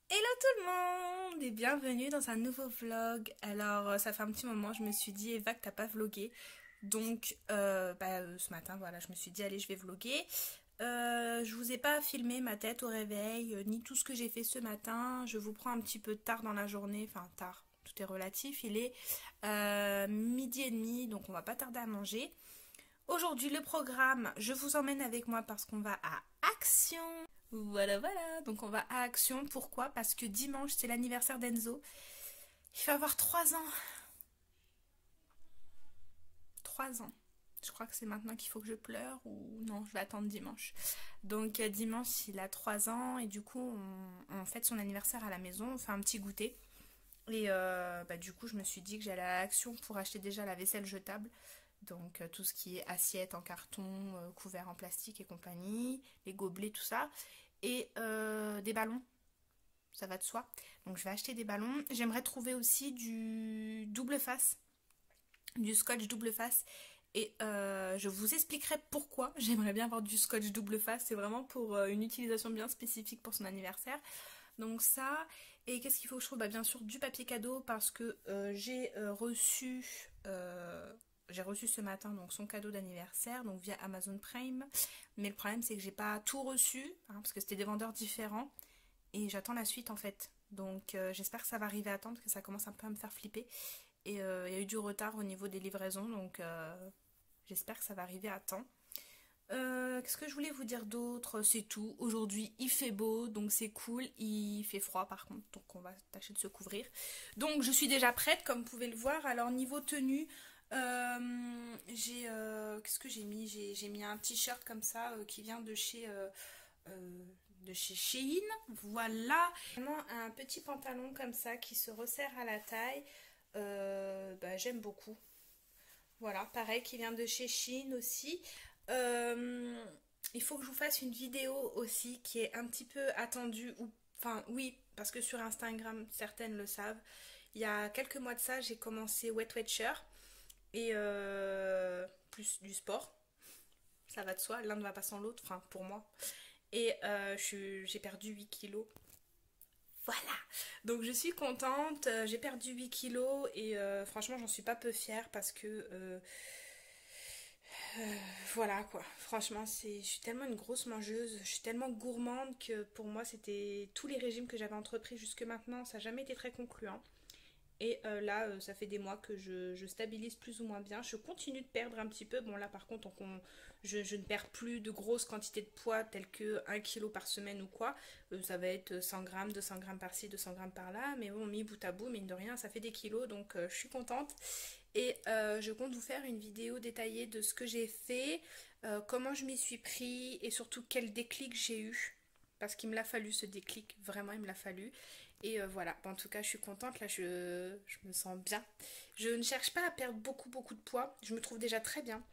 Hello tout le monde et bienvenue dans un nouveau vlog. Alors ça fait un petit moment, je me suis dit Eva que t'as pas vlogué. Donc ce matin voilà, je me suis dit allez je vais vlogger. Je vous ai pas filmé ma tête au réveil, ni tout ce que j'ai fait ce matin. Je vous prends un petit peu tard dans la journée, enfin tard, tout est relatif. Il est midi et demi, donc on va pas tarder à manger. Aujourd'hui le programme, je vous emmène avec moi parce qu'on va à Action. Voilà, voilà. Donc on va à Action. Pourquoi? Parce que dimanche, c'est l'anniversaire d'Enzo. Il va avoir 3 ans. 3 ans. Je crois que c'est maintenant qu'il faut que je pleure ou non, je vais attendre dimanche. Donc dimanche, il a 3 ans et du coup, on fête son anniversaire à la maison. On fait un petit goûter. Et du coup, je me suis dit que j'allais à Action pour acheter déjà la vaisselle jetable. Donc tout ce qui est assiette en carton, couverts en plastique et compagnie, les gobelets, tout ça. Et des ballons, ça va de soi. Donc je vais acheter des ballons. J'aimerais trouver aussi du double face, du scotch double face. Et je vous expliquerai pourquoi j'aimerais bien avoir du scotch double face. C'est vraiment pour une utilisation bien spécifique pour son anniversaire. Donc ça, et qu'est-ce qu'il faut que je trouve? Bien sûr du papier cadeau parce que j'ai reçu ce matin donc son cadeau d'anniversaire donc via Amazon Prime. Mais le problème c'est que j'ai pas tout reçu hein, parce que c'était des vendeurs différents et j'attends la suite en fait. Donc j'espère que ça va arriver à temps parce que ça commence un peu à me faire flipper. Et il y a eu du retard au niveau des livraisons, donc j'espère que ça va arriver à temps. Qu'est-ce que je voulais vous dire d'autre? C'est tout. Aujourd'hui, il fait beau, donc c'est cool. Il fait froid par contre, donc on va tâcher de se couvrir. Donc je suis déjà prête, comme vous pouvez le voir. Alors niveau tenue, qu'est-ce que j'ai mis? J'ai mis un t-shirt comme ça qui vient euh, de chez Shein. Voilà. Vraiment un petit pantalon comme ça qui se resserre à la taille. J'aime beaucoup. Voilà, pareil, qui vient de chez Shein aussi. Euh, il faut que je vous fasse une vidéo aussi qui est un petit peu attendue. Enfin, oui, parce que sur Instagram, certaines le savent. Il y a quelques mois de ça, j'ai commencé Wet Watcher et plus du sport. Ça va de soi, l'un ne va pas sans l'autre, enfin pour moi. Et j'ai perdu 8 kilos. Voilà, donc je suis contente, j'ai perdu 8 kilos et franchement j'en suis pas peu fière parce que voilà quoi, franchement je suis tellement une grosse mangeuse, je suis tellement gourmande que pour moi c'était tous les régimes que j'avais entrepris jusque maintenant, ça n'a jamais été très concluant. Et là, ça fait des mois que je stabilise plus ou moins bien. Je continue de perdre un petit peu. Bon, là, par contre, je ne perds plus de grosses quantités de poids, telles que 1 kg par semaine ou quoi. Ça va être 100 grammes, 200 grammes par-ci, 200 grammes par-là. Mais bon, mis bout à bout, mine de rien, ça fait des kilos. Donc, je suis contente. Et je compte vous faire une vidéo détaillée de ce que j'ai fait, comment je m'y suis pris et surtout quel déclic j'ai eu. Parce qu'il me l'a fallu ce déclic, vraiment il me l'a fallu. Et voilà, en tout cas je suis contente, là je me sens bien. Je ne cherche pas à perdre beaucoup de poids, je me trouve déjà très bien.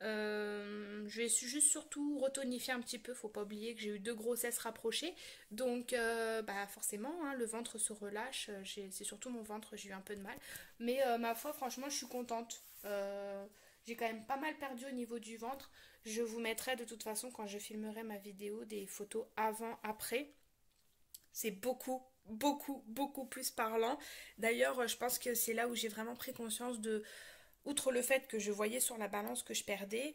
Je vais juste surtout retonifier un petit peu, faut pas oublier que j'ai eu 2 grossesses rapprochées. Donc forcément hein, le ventre se relâche, c'est surtout mon ventre, j'ai eu un peu de mal. Mais ma foi franchement je suis contente. J'ai quand même pas mal perdu au niveau du ventre. Je vous mettrai de toute façon quand je filmerai ma vidéo des photos avant-après. C'est beaucoup plus parlant. D'ailleurs, je pense que c'est là où j'ai vraiment pris conscience de, outre le fait que je voyais sur la balance que je perdais,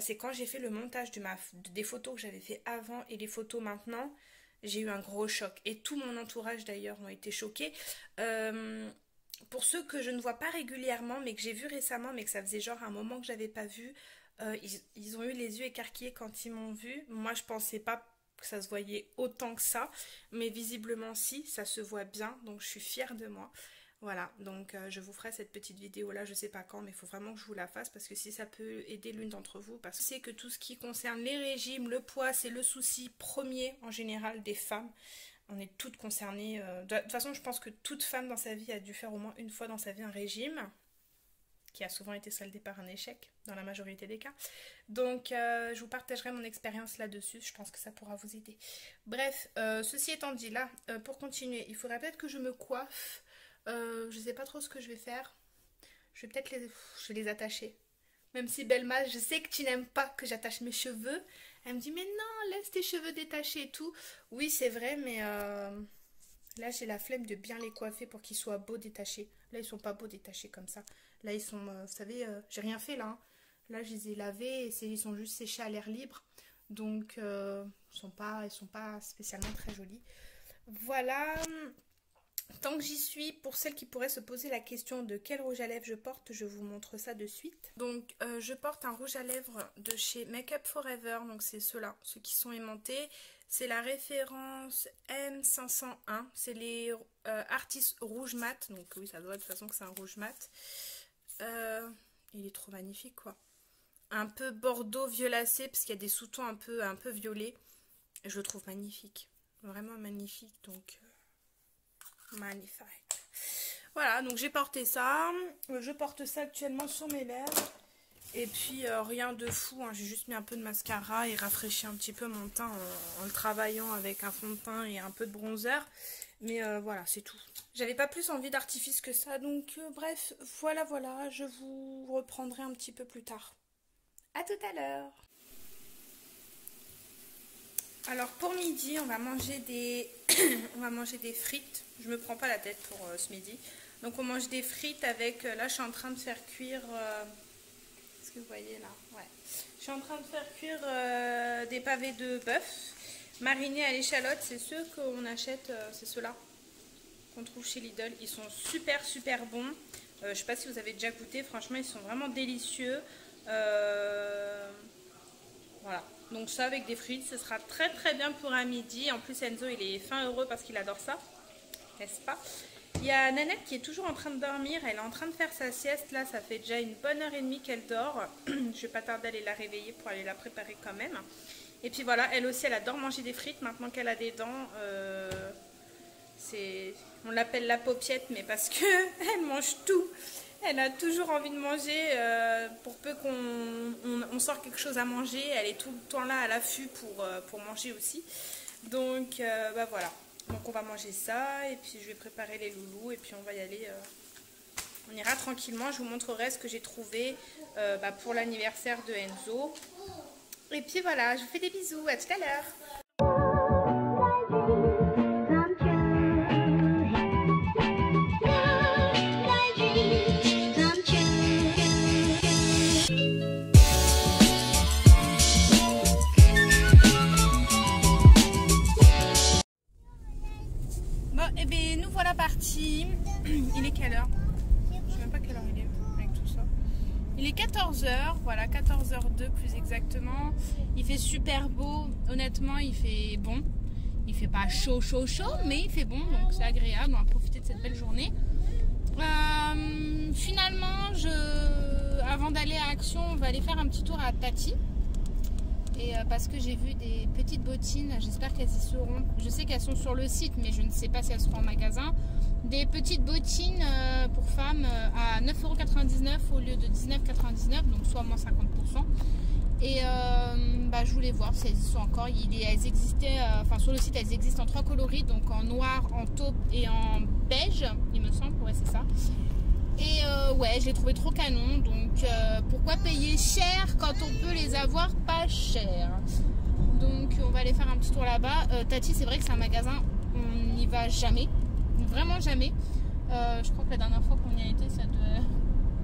c'est quand j'ai fait le montage des photos que j'avais fait avant et les photos maintenant, j'ai eu un gros choc. Et tout mon entourage d'ailleurs ont été choqués. Euh, pour ceux que je ne vois pas régulièrement, mais que j'ai vu récemment, mais que ça faisait genre un moment que j'avais pas vu, ils ont eu les yeux écarquillés quand ils m'ont vu. Moi, je pensais pas que ça se voyait autant que ça, mais visiblement si, ça se voit bien, donc je suis fière de moi. Voilà, donc je vous ferai cette petite vidéo là, je sais pas quand, mais il faut vraiment que je vous la fasse parce que si ça peut aider l'une d'entre vous, parce que c'est que tout ce qui concerne les régimes, le poids, c'est le souci premier en général des femmes. On est toutes concernées. De toute façon, je pense que toute femme dans sa vie a dû faire au moins une fois dans sa vie un régime, qui a souvent été soldé par un échec, dans la majorité des cas. Donc, je vous partagerai mon expérience là-dessus. Je pense que ça pourra vous aider. Bref, ceci étant dit, là, pour continuer, il faudrait peut-être que je me coiffe. Je sais pas trop ce que je vais faire. Je vais les attacher. Même si Belma, je sais que tu n'aimes pas que j'attache mes cheveux. Elle me dit, mais non, laisse tes cheveux détachés et tout. Oui, c'est vrai, mais Là, j'ai la flemme de bien les coiffer pour qu'ils soient beaux détachés. Là, ils sont pas beaux détachés comme ça. Là, ils sont, vous savez, j'ai rien fait là. Hein. Là, je les ai lavés et ils sont juste séchés à l'air libre. Donc, ils sont pas spécialement très jolis. Voilà. Tant que j'y suis, pour celles qui pourraient se poser la question de quel rouge à lèvres je porte, je vous montre ça de suite. Donc, je porte un rouge à lèvres de chez Make Up Forever. Donc, c'est ceux-là, ceux qui sont aimantés. C'est la référence M501. C'est les Artist Rouge Mat. Donc, oui, ça doit être de toute façon que c'est un rouge mat. Il est trop magnifique, quoi. Un peu bordeaux violacé, parce qu'il y a des sous-tons un peu violets. Je le trouve magnifique. Vraiment magnifique, donc... magnifique. Voilà, donc j'ai porté ça. Je porte ça actuellement sur mes lèvres. Et puis rien de fou, hein. J'ai juste mis un peu de mascara et rafraîchi un petit peu mon teint en le travaillant avec un fond de teint et un peu de bronzer. Mais voilà, c'est tout. J'avais pas plus envie d'artifice que ça. Donc bref, voilà, je vous reprendrai un petit peu plus tard. À tout à l'heure. Alors pour midi, on va manger des frites. Je me prends pas la tête pour ce midi. Donc on mange des frites avec... là, je suis en train de faire cuire... est-ce que vous voyez là? Ouais. Je suis en train de faire cuire des pavés de bœuf marinés à l'échalote. C'est ceux qu'on achète, c'est ceux-là qu'on trouve chez Lidl. Ils sont super bons. Je sais pas si vous avez déjà goûté. Franchement, ils sont vraiment délicieux. Voilà. Donc ça avec des frites, ce sera très bien pour un midi. En plus Enzo il est fin heureux parce qu'il adore ça, n'est-ce pas? Il y a Nanette qui est toujours en train de dormir, elle est en train de faire sa sieste. Là ça fait déjà une bonne heure et demie qu'elle dort. Je vais pas tarder à aller la réveiller pour aller la préparer quand même. Et puis voilà, elle aussi elle adore manger des frites maintenant qu'elle a des dents. On l'appelle la paupiette, mais parce que elle mange tout. Elle a toujours envie de manger, pour peu qu'on sort quelque chose à manger, elle est tout le temps là à l'affût pour manger aussi. Donc bah voilà, donc on va manger ça et puis je vais préparer les loulous et puis on va y aller, on ira tranquillement. Je vous montrerai ce que j'ai trouvé pour l'anniversaire de Enzo. Et puis voilà, je vous fais des bisous, à tout à l'heure. Et bien nous voilà partis. Il est quelle heure? Je sais même pas quelle heure il est avec tout ça. Il est 14h, voilà 14h02 plus exactement. Il fait super beau, honnêtement il fait bon. Il fait pas chaud mais il fait bon donc c'est agréable, on va profiter de cette belle journée. Finalement avant d'aller à Action on va aller faire un petit tour à Tati. Et parce que j'ai vu des petites bottines, j'espère qu'elles y seront. Je sais qu'elles sont sur le site, mais je ne sais pas si elles seront en magasin. Des petites bottines pour femmes à 9,99 € au lieu de 19,99 €, donc soit moins 50%. Et je voulais voir si elles y sont encore. Elles existaient, sur le site, elles existent en 3 coloris, donc en noir, en taupe et en beige, il me semble. Ouais, c'est ça. Et ouais, je l'ai trouvé trop canon, donc pourquoi payer cher quand on peut les avoir pas cher? Donc on va aller faire un petit tour là-bas. Tati, c'est vrai que c'est un magasin, on n'y va jamais, vraiment jamais. Je crois que la dernière fois qu'on y a été, ça devait...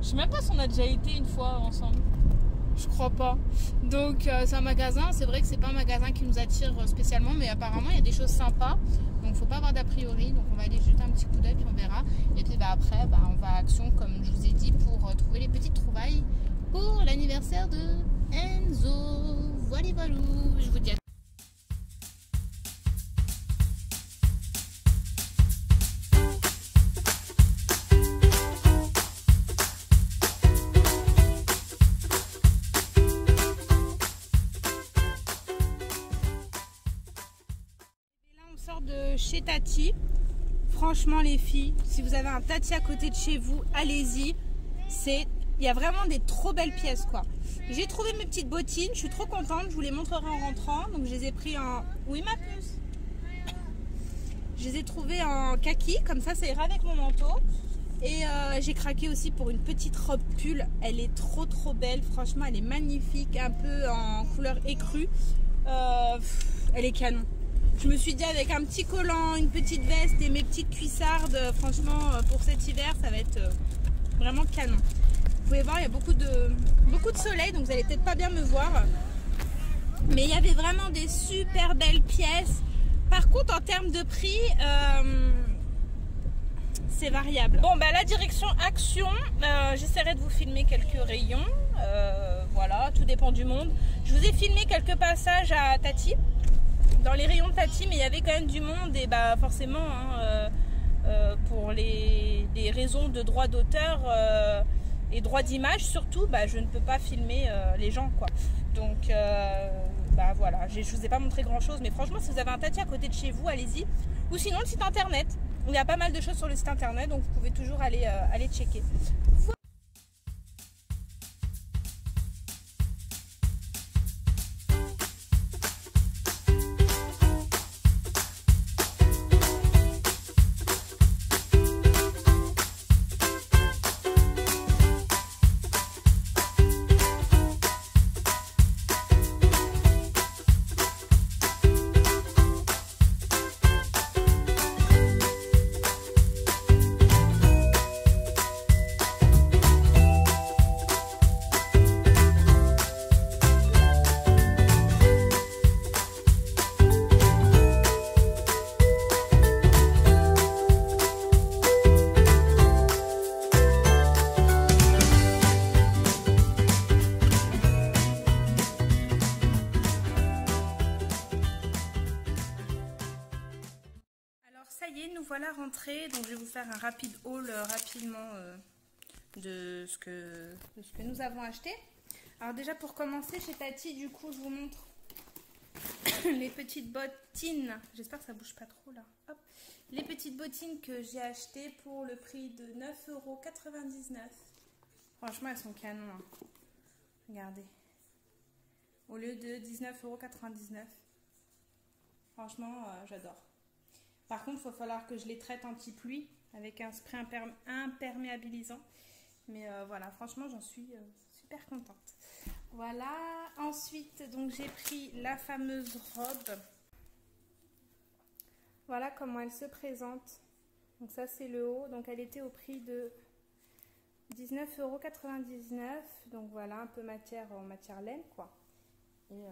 Je sais même pas si on a déjà été une fois ensemble. Je crois pas. Donc c'est un magasin, c'est vrai que c'est pas un magasin qui nous attire spécialement, mais apparemment il y a des choses sympas. Donc faut pas avoir d'a priori, donc on va aller jeter un petit coup d'œil puis on verra. Et puis après on va à Action comme je vous ai dit pour trouver les petites trouvailles pour l'anniversaire de Enzo. Voilà, je vous dis à... de chez Tati. Franchement les filles, si vous avez un Tati à côté de chez vous, allez-y. Il y a vraiment des trop belles pièces quoi. J'ai trouvé mes petites bottines, je suis trop contente, je vous les montrerai en rentrant. Donc je les ai pris en... Oui ma puce. Je les ai trouvées en kaki, comme ça ira avec mon manteau. Et j'ai craqué aussi pour une petite robe pull. Elle est trop belle, franchement elle est magnifique, un peu en couleur écrue. Elle est canon. Je me suis dit avec un petit collant, une petite veste et mes petites cuissardes, franchement pour cet hiver ça va être vraiment canon. Vous pouvez voir, il y a beaucoup de soleil, donc vous allez peut-être pas bien me voir. Mais il y avait vraiment des super belles pièces. Par contre en termes de prix, c'est variable. Bon bah la direction Action, j'essaierai de vous filmer quelques rayons. Voilà, tout dépend du monde. Je vous ai filmé quelques passages à Tati, dans les rayons de Tati, mais il y avait quand même du monde et bah forcément hein, pour les raisons de droit d'auteur et droit d'image surtout, bah, je ne peux pas filmer les gens quoi. Donc bah voilà, je vous ai pas montré grand chose, mais franchement si vous avez un Tati à côté de chez vous, allez-y. Ou sinon le site internet, il y a pas mal de choses sur le site internet, donc vous pouvez toujours aller checker. Ça y est, nous voilà rentrés, donc je vais vous faire un rapide haul rapidement de ce que nous avons acheté. Alors déjà pour commencer chez Tati, du coup je vous montre les petites bottines, j'espère que ça bouge pas trop là. Hop. Les petites bottines que j'ai achetées pour le prix de 9,99 €. Franchement elles sont canon, hein. Regardez, au lieu de 19,99 €. Franchement j'adore. Par contre, il va falloir que je les traite anti-pluie avec un spray imperméabilisant. Mais voilà, franchement, j'en suis super contente. Voilà. Ensuite, donc j'ai pris la fameuse robe. Voilà comment elle se présente. Donc ça, c'est le haut. Donc elle était au prix de 19,99 €. Donc voilà, un peu en matière laine, quoi. Et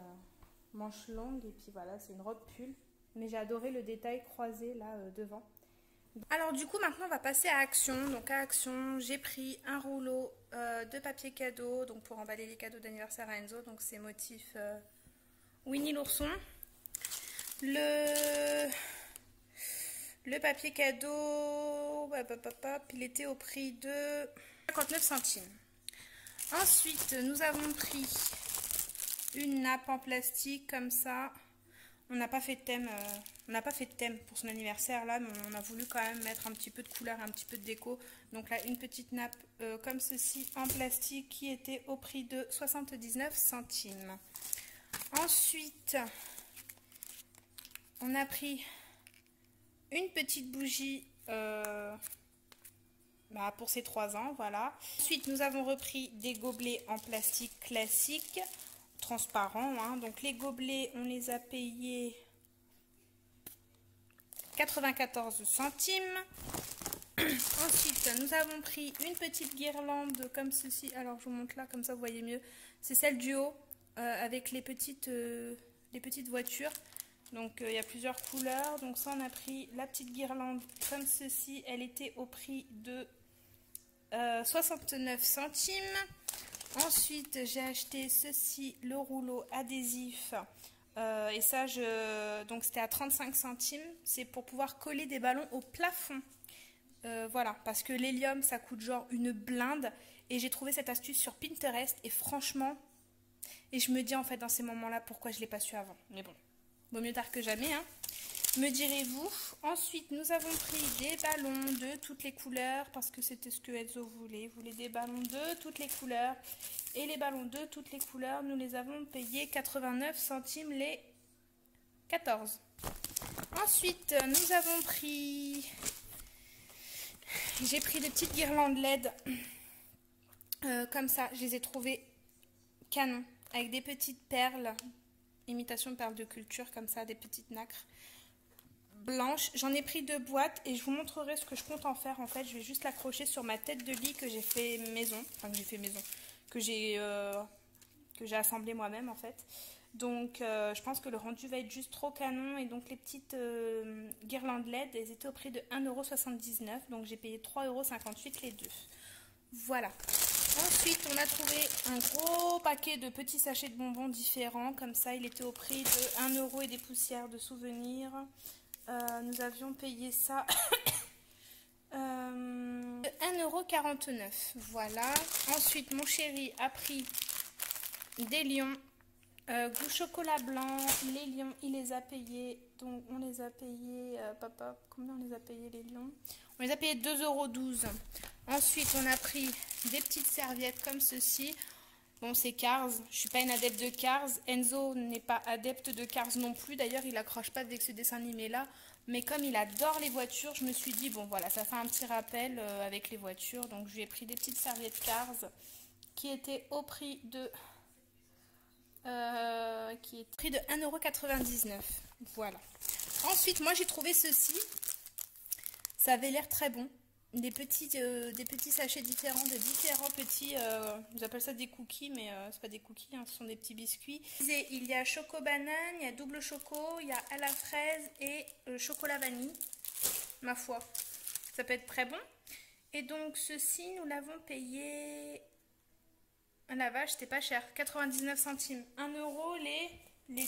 manches longues. Et puis voilà, c'est une robe pull. Mais j'ai adoré le détail croisé là devant. Alors du coup maintenant on va passer à Action. Donc à Action j'ai pris un rouleau de papier cadeau, donc pour emballer les cadeaux d'anniversaire à Enzo. Donc c'est motif Winnie l'ourson. Le papier cadeau, il était au prix de 59 centimes. Ensuite nous avons pris une nappe en plastique comme ça. On n'a pas fait de thème, pour son anniversaire là, mais on a voulu quand même mettre un petit peu de couleur, un petit peu de déco. Donc là, une petite nappe comme ceci en plastique qui était au prix de 79 centimes. Ensuite, on a pris une petite bougie pour ses 3 ans, voilà. Ensuite, nous avons repris des gobelets en plastique classique. Transparent, hein. Donc les gobelets on les a payés 94 centimes. Ensuite nous avons pris une petite guirlande comme ceci, alors je vous montre là comme ça vous voyez mieux, c'est celle du haut avec les petites voitures. Donc il y a plusieurs couleurs, donc ça on a pris la petite guirlande comme ceci, elle était au prix de 69 centimes. Ensuite, j'ai acheté ceci, le rouleau adhésif. Et ça, donc c'était à 35 centimes. C'est pour pouvoir coller des ballons au plafond. Voilà, parce que l'hélium, ça coûte genre une blinde. Et j'ai trouvé cette astuce sur Pinterest. Et franchement, et je me dis en fait dans ces moments-là, pourquoi je ne l'ai pas su avant. Mais bon, vaut mieux tard que jamais, hein. Me direz-vous. Ensuite, nous avons pris des ballons de toutes les couleurs parce que c'était ce que Enzo voulait. Il voulait des ballons de toutes les couleurs. Et les ballons de toutes les couleurs, nous les avons payés 89 centimes les 14. Ensuite, nous avons pris... J'ai pris des petites guirlandes LED. Comme ça, je les ai trouvées canon. Avec des petites perles. Imitation de perles de culture, comme ça, des petites nacres. blanche. J'en ai pris 2 boîtes et je vous montrerai ce que je compte en faire. En fait, je vais juste l'accrocher sur ma tête de lit que j'ai fait maison. Enfin, que j'ai assemblé moi-même en fait. Donc je pense que le rendu va être juste trop canon. Et donc les petites guirlandes LED, elles étaient au prix de 1,79 €. Donc j'ai payé 3,58 € les deux. Voilà. Ensuite, on a trouvé un gros paquet de petits sachets de bonbons différents. Comme ça, il était au prix de 1 € et des poussières de souvenirs. Nous avions payé ça 1,49 €. Voilà. Ensuite, mon chéri a pris des lions. Goût chocolat blanc. Les lions, il les a payés. Donc, on les a payés... papa, combien on les a payés, les lions? On les a payés 2,12 €. Ensuite, on a pris des petites serviettes comme ceci. Bon, c'est Cars. Je ne suis pas une adepte de Cars. Enzo n'est pas adepte de Cars non plus. D'ailleurs, il n'accroche pas avec ce dessin animé-là. Mais comme il adore les voitures, je me suis dit, bon, voilà, ça fait un petit rappel avec les voitures. Donc, je lui ai pris des petites serviettes Cars qui étaient au prix de... 1,99 €. Voilà. Ensuite, moi, j'ai trouvé ceci. Ça avait l'air très bon. Des petits sachets différents, de différents petits, ils appellent ça des cookies, mais c'est pas des cookies, hein, ce sont des petits biscuits. Il y a choco banane, il y a double choco, il y a à la fraise et chocolat vanille, ma foi. Ça peut être très bon. Et donc ceci, nous l'avons payé, ah la vache, c'était pas cher, 99 centimes. 1 € les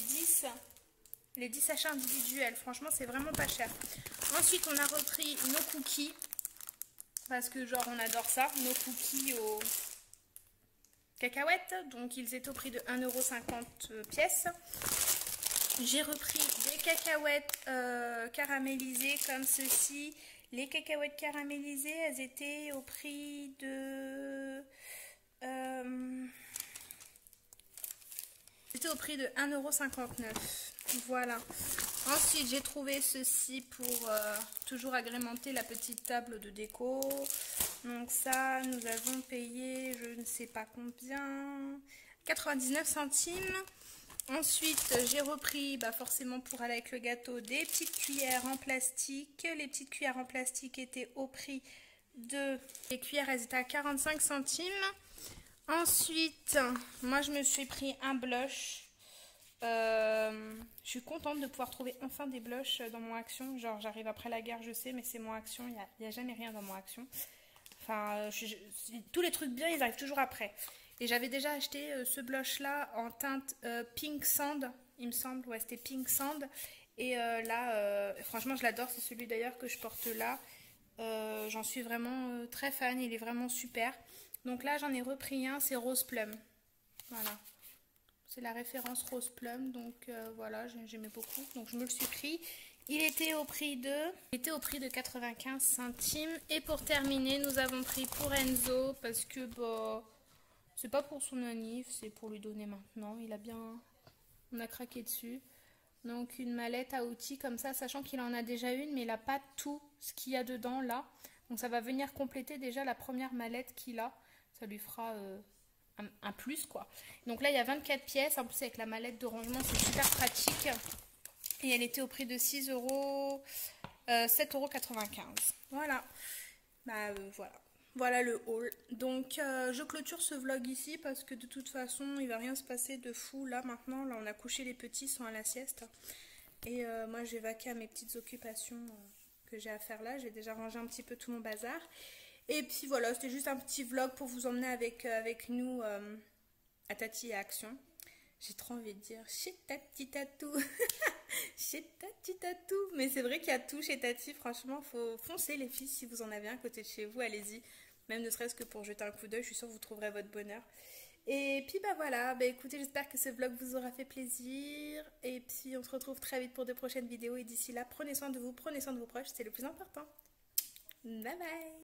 10 sachets individuels, franchement c'est vraiment pas cher. Ensuite on a repris nos cookies. Parce que genre on adore ça, nos cookies aux cacahuètes. Donc ils étaient au prix de 1,50 € pièce. J'ai repris des cacahuètes caramélisées comme ceci. Les cacahuètes caramélisées, elles étaient au prix de... C'était au prix de 1,59 €. Voilà. Ensuite, j'ai trouvé ceci pour toujours agrémenter la petite table de déco. Donc ça, nous avons payé, je ne sais pas combien, 99 centimes. Ensuite, j'ai repris, forcément pour aller avec le gâteau, des petites cuillères en plastique. Les petites cuillères en plastique étaient au prix de... Les cuillères, elles étaient à 45 centimes. Ensuite, moi, je me suis pris un blush. Je suis contente de pouvoir trouver enfin des blushs dans mon Action. Genre j'arrive après la guerre, je sais, mais c'est mon Action, il n'y a jamais rien dans mon Action. Enfin, tous les trucs bien, ils arrivent toujours après. Et j'avais déjà acheté ce blush là en teinte Pink Sand, il me semble, ouais c'était Pink Sand. Et là, franchement je l'adore, c'est celui d'ailleurs que je porte là. J'en suis vraiment très fan, il est vraiment super. Donc là j'en ai repris un, c'est Rose Plum. Voilà. C'est la référence Rose Plum, donc voilà, j'aimais beaucoup. Donc je me le suis pris. Il était au prix de 95 centimes. Et pour terminer, nous avons pris pour Enzo, parce que c'est pas pour son anniv, c'est pour lui donner maintenant. On a craqué dessus. Donc une mallette à outils comme ça, sachant qu'il en a déjà une, mais il n'a pas tout ce qu'il y a dedans là. Donc ça va venir compléter déjà la première mallette qu'il a. Ça lui fera... un plus quoi. Donc là il y a 24 pièces, en plus avec la mallette de rangement c'est super pratique. Et elle était au prix de 6 €, 7,95 €. Voilà. Voilà le haul. Donc je clôture ce vlog ici parce que de toute façon il va rien se passer de fou là maintenant. Là on a couché les petits, ils sont à la sieste. Et moi j'ai vaqué à mes petites occupations que j'ai à faire là. J'ai déjà rangé un petit peu tout mon bazar. Et puis voilà, c'était juste un petit vlog pour vous emmener avec nous à Tati et Action. J'ai trop envie de dire chez Tati Tatou. Chez Tati Tatou. Mais c'est vrai qu'il y a tout chez Tati. Franchement, faut foncer les filles si vous en avez un à côté de chez vous. Allez-y. Même ne serait-ce que pour jeter un coup d'œil. Je suis sûre que vous trouverez votre bonheur. Et puis voilà. Écoutez, j'espère que ce vlog vous aura fait plaisir. Et puis on se retrouve très vite pour de prochaines vidéos. Et d'ici là, prenez soin de vous, prenez soin de vos proches. C'est le plus important. Bye bye.